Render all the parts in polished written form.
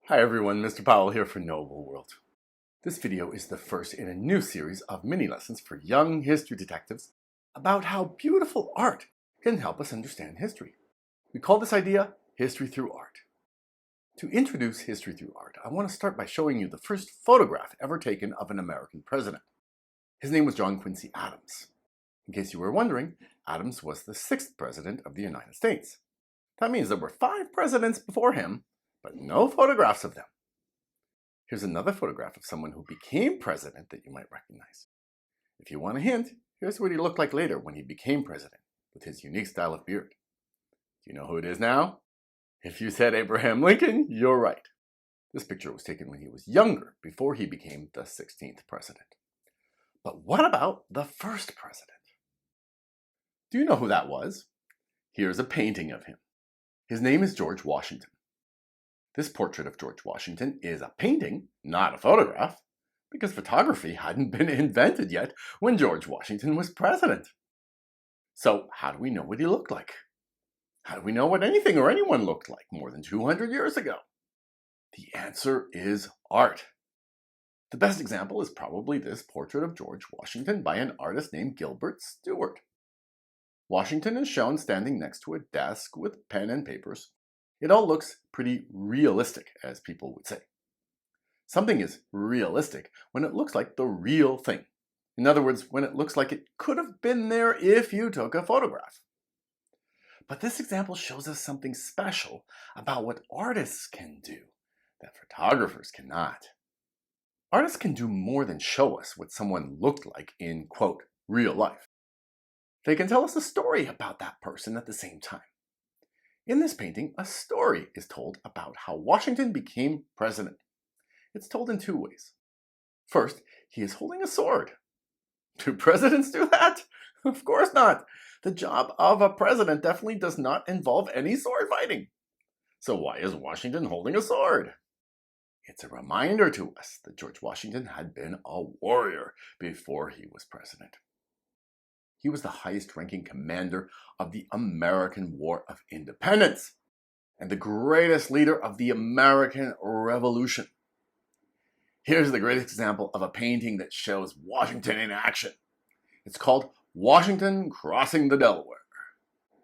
Hi everyone, Mr. Powell here for Noble World. This video is the first in a new series of mini lessons for young history detectives about how beautiful art can help us understand history. We call this idea History Through Art. To introduce history through art, I want to start by showing you the first photograph ever taken of an American president. His name was John Quincy Adams. In case you were wondering, Adams was the 6th president of the United States. That means there were 5 presidents before him, but no photographs of them. Here's another photograph of someone who became president that you might recognize. If you want a hint, here's what he looked like later when he became president, with his unique style of beard. Do you know who it is now? If you said Abraham Lincoln, you're right. This picture was taken when he was younger, before he became the 16th president. But what about the first president? Do you know who that was? Here's a painting of him. His name is George Washington. This portrait of George Washington is a painting, not a photograph, because photography hadn't been invented yet when George Washington was president. So how do we know what he looked like? How do we know what anything or anyone looked like more than 200 years ago? The answer is art. The best example is probably this portrait of George Washington by an artist named Gilbert Stuart. Washington is shown standing next to a desk with pen and papers. It all looks pretty realistic, as people would say. Something is realistic when it looks like the real thing. In other words, when it looks like it could have been there if you took a photograph. But this example shows us something special about what artists can do that photographers cannot. Artists can do more than show us what someone looked like in, quote, real life. They can tell us a story about that person at the same time. In this painting, a story is told about how Washington became president. It's told in 2 ways. First, he is holding a sword. Do presidents do that? Of course not. The job of a president definitely does not involve any sword fighting. So why is Washington holding a sword? It's a reminder to us that George Washington had been a warrior before he was president. He was the highest-ranking commander of the American War of Independence and the greatest leader of the American Revolution. Here's the greatest example of a painting that shows Washington in action. It's called Washington Crossing the Delaware.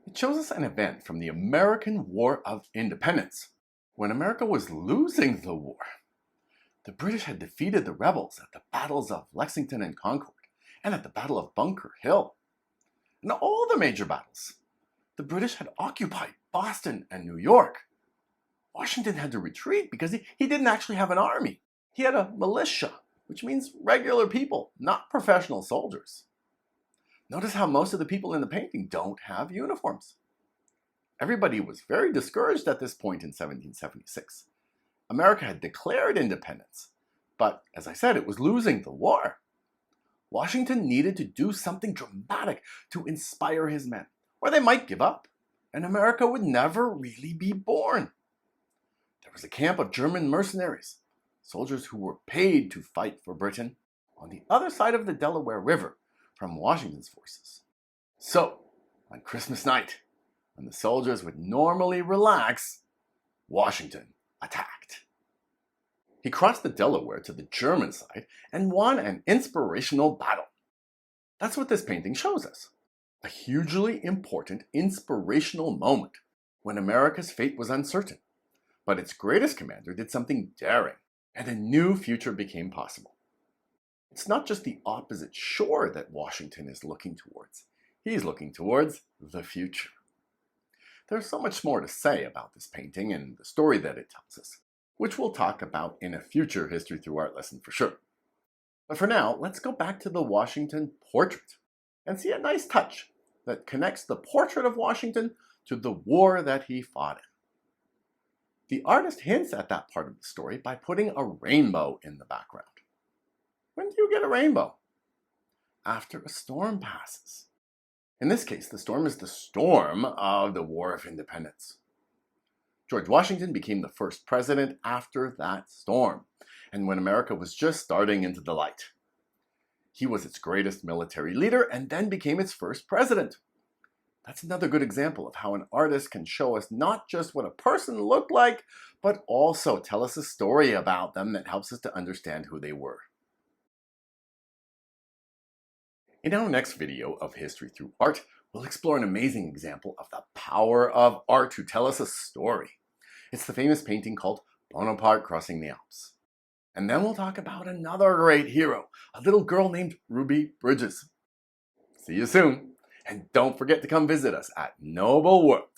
It shows us an event from the American War of Independence, when America was losing the war. The British had defeated the rebels at the battles of Lexington and Concord and at the Battle of Bunker Hill. In all the major battles, the British had occupied Boston and New York. Washington had to retreat because he didn't actually have an army. He had a militia, which means regular people, not professional soldiers. Notice how most of the people in the painting don't have uniforms. Everybody was very discouraged at this point in 1776. America had declared independence, but as I said, it was losing the war. Washington needed to do something dramatic to inspire his men, or they might give up, and America would never really be born. There was a camp of German mercenaries, soldiers who were paid to fight for Britain, on the other side of the Delaware River from Washington's forces. So, on Christmas night, when the soldiers would normally relax, Washington attacked. He crossed the Delaware to the German side and won an inspirational battle. That's what this painting shows us. A hugely important inspirational moment when America's fate was uncertain. But its greatest commander did something daring, and a new future became possible. It's not just the opposite shore that Washington is looking towards. He's looking towards the future. There's so much more to say about this painting and the story that it tells us, which we'll talk about in a future History Through Art lesson for sure. But for now, let's go back to the Washington portrait and see a nice touch that connects the portrait of Washington to the war that he fought in. The artist hints at that part of the story by putting a rainbow in the background. When do you get a rainbow? After a storm passes. In this case, the storm is the storm of the War of Independence. George Washington became the first president after that storm, and when America was just starting into the light. He was its greatest military leader and then became its first president. That's another good example of how an artist can show us not just what a person looked like, but also tell us a story about them that helps us to understand who they were. In our next video of History Through Art, we'll explore an amazing example of the power of art to tell us a story. It's the famous painting called Bonaparte Crossing the Alps. And then we'll talk about another great hero, a little girl named Ruby Bridges. See you soon, and don't forget to come visit us at Noble World.